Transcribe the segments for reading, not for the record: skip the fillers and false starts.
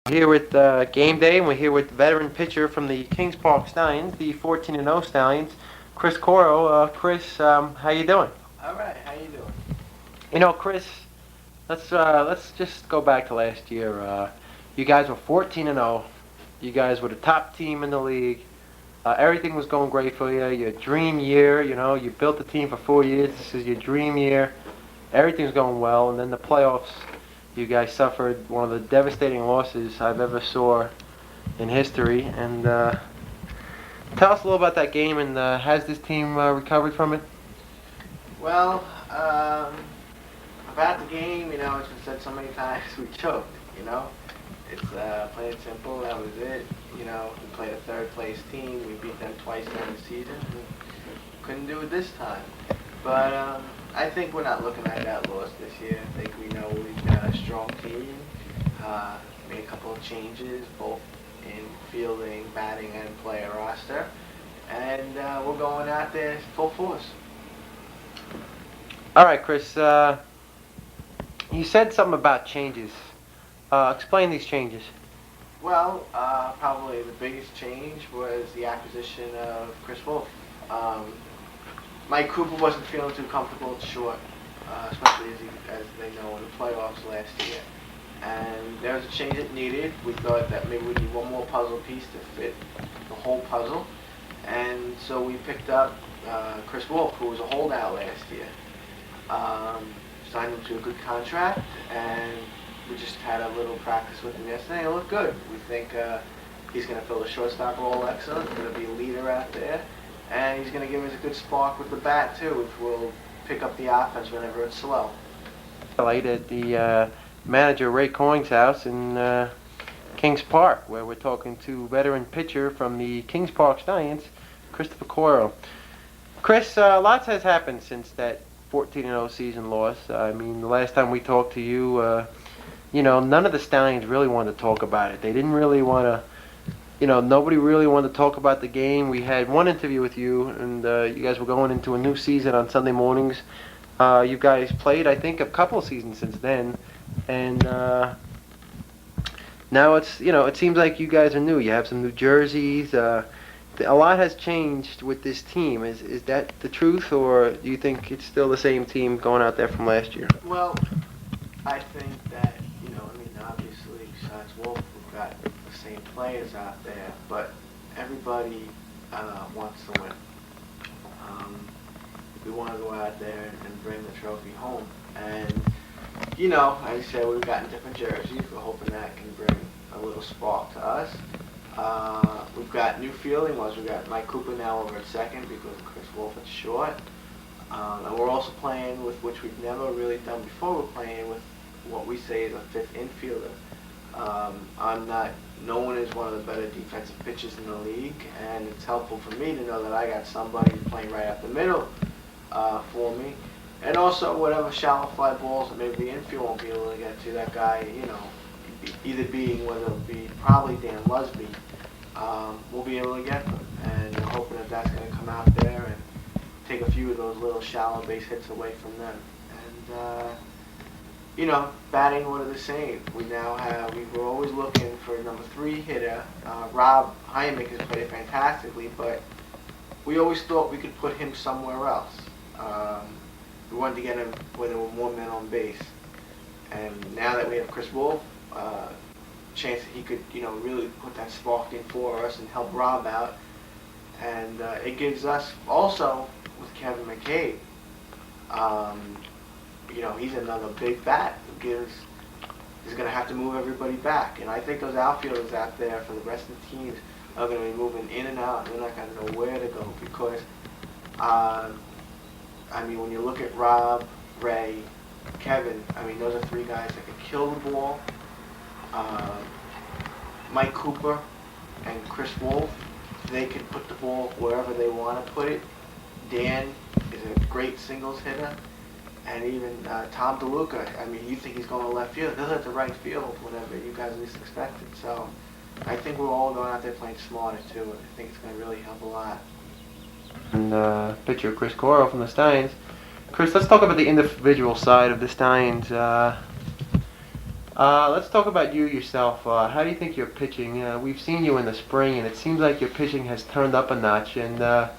Here with Game Day, and we're here with the veteran pitcher from the Kings Park Stallions, the 14-0 Stallions, Chris Coro. Chris, how you doing? All right, how you doing? Chris, let's just go back to last year. You guys were 14-0. You guys were the top team in the league. Everything was going great for you. Your dream year. You built the team for 4 years. This is your dream year. Everything's going well, and then the playoffs. You guys suffered one of the devastating losses I've ever saw in history. And tell us a little about that game, and has this team recovered from it? Well, about the game, it's been said so many times, we choked, It's plain and simple, that was it. We played a third place team, we beat them twice during the season, and couldn't do it this time. But I think we're not looking at that loss this year. I think we know we've got a strong team, made a couple of changes, both in fielding, batting, and player roster. And we're going out there full force. All right, Chris. You said something about changes. Explain these changes. Well, probably the biggest change was the acquisition of Chris Wolf. Mike Cooper wasn't feeling too comfortable at short, especially as they know in the playoffs last year. And there was a change it needed. We thought that maybe we need one more puzzle piece to fit the whole puzzle. And so we picked up Chris Wolf, who was a holdout last year. Signed him to a good contract, and we just had a little practice with him yesterday. It looked good. We think he's going to fill the shortstop role excellent. He's going to be a leader out there. And he's going to give us a good spark with the bat, too, which will pick up the offense whenever it's slow. At the manager Ray Coyne's house in Kings Park, where we're talking to veteran pitcher from the Kings Park Stallions, Christopher Coro. Chris, lots has happened since that 14-0 season loss. I mean, the last time we talked to you, none of the Stallions really wanted to talk about it. They didn't really want to. Nobody really wanted to talk about the game. We had one interview with you, and you guys were going into a new season on Sunday mornings. You guys played, I think, a couple of seasons since then, and now it seems like you guys are new. You have some new jerseys. A lot has changed with this team. Is that the truth, or do you think it's still the same team going out there from last year? Well, I think that, obviously, besides Wolf, we've got the same players out there, but everybody wants to win. We want to go out there and bring the trophy home. And, like I said, we've gotten different jerseys. We're hoping that can bring a little spark to us. We've got new fielding ones. We've got Mike Cooper now over at second because Chris Wolf is short. And we're also playing with, which we've never really done before, we're playing with what we say is a fifth infielder. I'm not known as one of the better defensive pitchers in the league, and it's helpful for me to know that I got somebody who's playing right up the middle for me. And also, whatever shallow fly balls that maybe the infield won't be able to get to, that guy, either being, whether it be probably Dan Lusby, will be able to get them. And we're hoping that that's going to come out there and take a few of those little shallow base hits away from them. And, batting order the same. We were always looking for a number 3 hitter. Rob Hymick has played fantastically, but we always thought we could put him somewhere else. We wanted to get him where there were more men on base. And now that we have Chris Wolf, chance that he could, really put that spark in for us and help Rob out. And it gives us also, with Kevin McCabe, he's another big bat who is going to have to move everybody back. And I think those outfielders out there for the rest of the teams are going to be moving in and out, and they're not going to know where to go because, when you look at Rob, Ray, Kevin, those are 3 guys that can kill the ball. Mike Cooper and Chris Wolf, they can put the ball wherever they want to put it. Dan is a great singles hitter. And even Tom DeLuca, you think he's going to left field. He'll hit the right field whenever you guys least expect it. So I think we're all going out there playing smarter, too. And I think it's going to really help a lot. And pitcher Chris Coro from the Stallions. Chris, let's talk about the individual side of the Stallions. Let's talk about you yourself. How do you think you're pitching? We've seen you in the spring, and it seems like your pitching has turned up a notch. And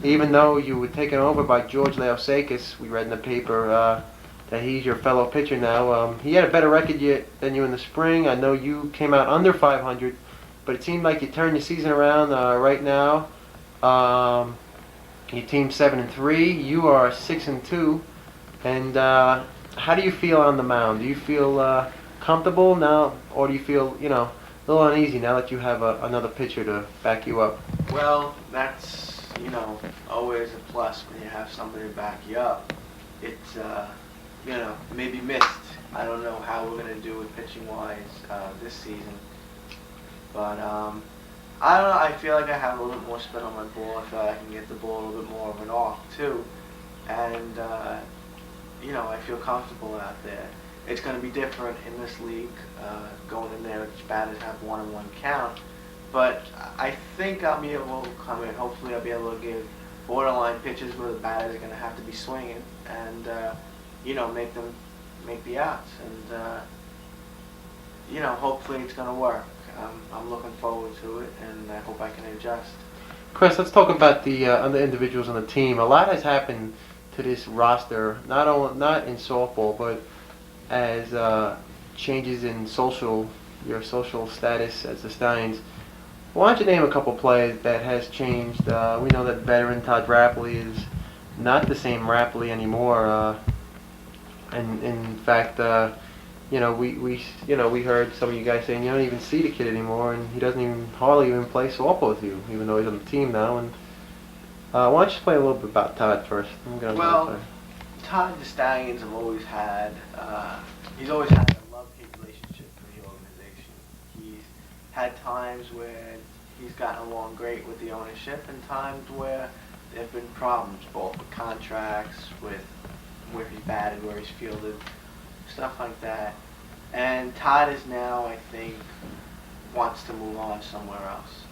even though you were taken over by George Laosakis, we read in the paper that he's your fellow pitcher now. He had a better record than you in the spring. I know you came out under 500, but it seemed like you turned your season around right now. Your team's 7-3. You are 6-2. And how do you feel on the mound? Do you feel comfortable now, or do you feel, a little uneasy now that you have another pitcher to back you up? Well, that's, always a plus when you have somebody to back you up. It's, maybe missed. I don't know how we're going to do it pitching-wise this season. But, I don't know. I feel like I have a little bit more spin on my ball. I feel like I can get the ball a little bit more of an off, too. And, I feel comfortable out there. It's going to be different in this league, going in there, each batters have 1-on-1 count. But I think I'll be able to come in. Hopefully I'll be able to give borderline pitches where the batters are going to have to be swinging and, make the outs. And, hopefully it's going to work. I'm looking forward to it, and I hope I can adjust. Chris, let's talk about the other individuals on the team. A lot has happened to this roster, not in softball, but as changes in your social status as the Steins. Why don't you name a couple players that has changed? We know that veteran Todd Rapley is not the same Rapley anymore. And in fact, we heard some of you guys saying you don't even see the kid anymore, and he doesn't even hardly even play softball with you, even though he's on the team now. And why don't you explain a little bit about Todd first? Well, Todd, the Stallions have always had, he's always had a love-hate relationship with the organization. He's had times where he's gotten along great with the ownership and times where there have been problems, both with contracts, with where he's batted, where he's fielded, stuff like that. And Todd is now, I think, wants to move on somewhere else.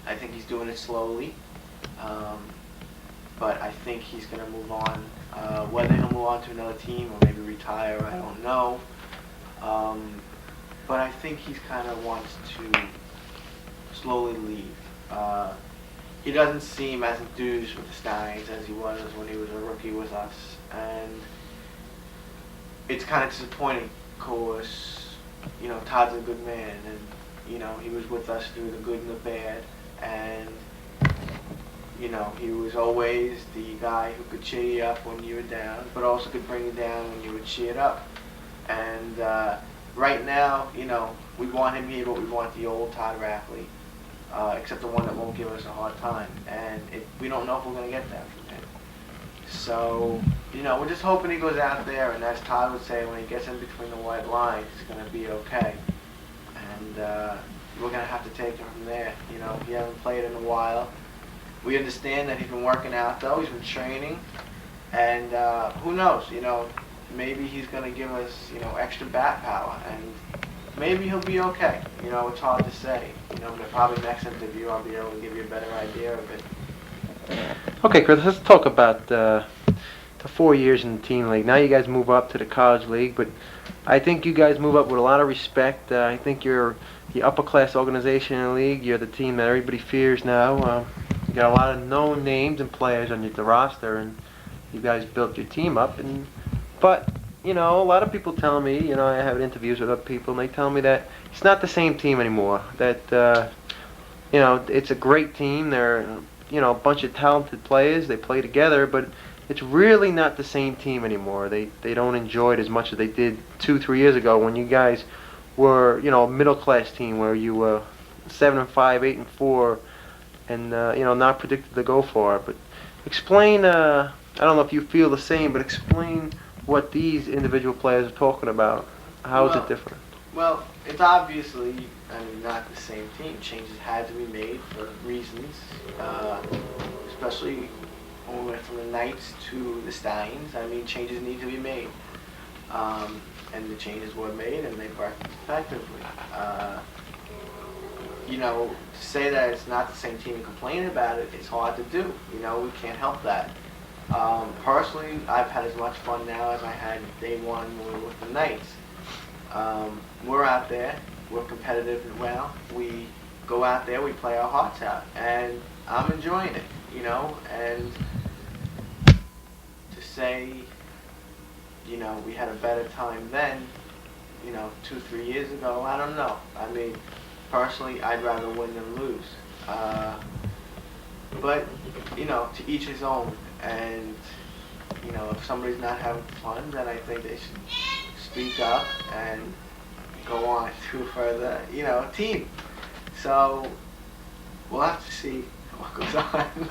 I think he's doing it slowly. But I think he's going to move on. Whether he'll move on to another team or maybe retire, I don't know. But I think he's kind of wants to slowly leave. He doesn't seem as enthused with the Stallions as he was when he was a rookie with us. And it's kind of disappointing because, Todd's a good man. And, he was with us through the good and the bad. And he was always the guy who could cheer you up when you were down, but also could bring you down when you were cheered up. And right now, we want him here, but we want the old Todd Rapley, except the one that won't give us a hard time. And we don't know if we're going to get that from him. So, we're just hoping he goes out there, and as Todd would say, when he gets in between the white lines, it's going to be okay. And we're going to have to take him from there. He hasn't played in a while. We understand that he's been working out, though. He's been training. And who knows, maybe he's going to give us, extra bat power. And maybe he'll be okay. It's hard to say. Probably next interview I'll be able to give you a better idea of it. Okay, Chris, let's talk about the 4 years in the teen league. Now you guys move up to the college league, but I think you guys move up with a lot of respect. I think you're the upper class organization in the league. You're the team that everybody fears now. You got a lot of known names and players on the roster, and you guys built your team up. But a lot of people tell me, I have interviews with other people, and they tell me that it's not the same team anymore. That it's a great team. They're a bunch of talented players. They play together, but it's really not the same team anymore. They don't enjoy it as much as they did 2-3 years ago when you guys were a middle class team where you were 7-5, 8-4. And not predicted to go far. But explain, I don't know if you feel the same, but explain what these individual players are talking about. How is it different? Well, it's obviously, not the same team. Changes had to be made for reasons, especially when we went from the Knights to the Stallions. Changes need to be made. And the changes were made, and they worked effectively. To say that it's not the same team and complain about it, it's hard to do. We can't help that. Personally, I've had as much fun now as I had day one when we were with the Knights. We're out there. We're competitive and well. We go out there. We play our hearts out, and I'm enjoying it. And to say, we had a better time then, 2, 3 years ago. I don't know. I mean, personally, I'd rather win than lose. But to each his own. And if somebody's not having fun, then I think they should speak up and go on to a further, team. So we'll have to see what goes on.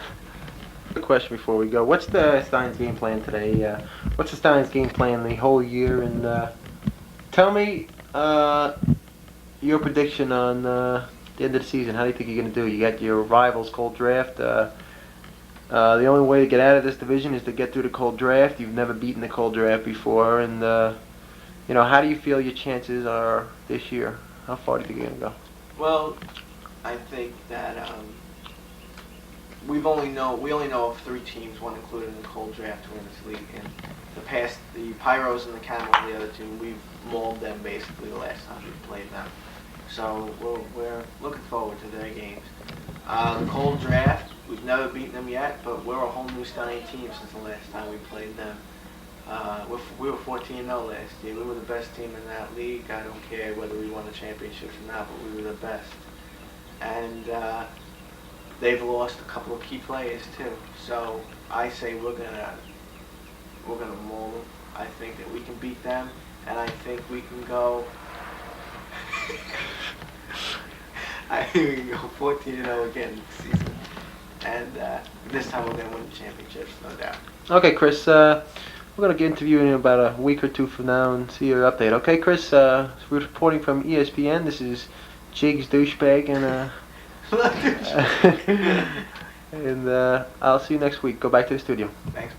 A question before we go. What's the Steins game plan today? What's the Steins game plan the whole year? And tell me your prediction on the end of the season. How do you think you're going to do? You got your rivals cold draft. The only way to get out of this division is to get through the cold draft. You've never beaten the cold draft before. And, how do you feel your chances are this year? How far do you think you're going to go? Well, I think that we only know of 3 teams, one included in the cold draft, to win this league. And the Pyros and the Camel, the other team, we've mauled them basically the last time we played them. So we're looking forward to their games. The cold draft, we've never beaten them yet, but we're a whole new Stein team since the last time we played them. We were 14-0 last year. We were the best team in that league. I don't care whether we won the championships or not, but we were the best. And they've lost a couple of key players too. So I say we're gonna maul them. I think that we can beat them, and I think we can go. I think we can go 14-0 again this season, and this time we're gonna win the championships, no doubt. Okay, Chris. We're going to interview you in about a week or 2 from now and see your update. Okay, Chris? We're reporting from ESPN. This is Jigs Douchebag, and and I'll see you next week. Go back to the studio. Thanks,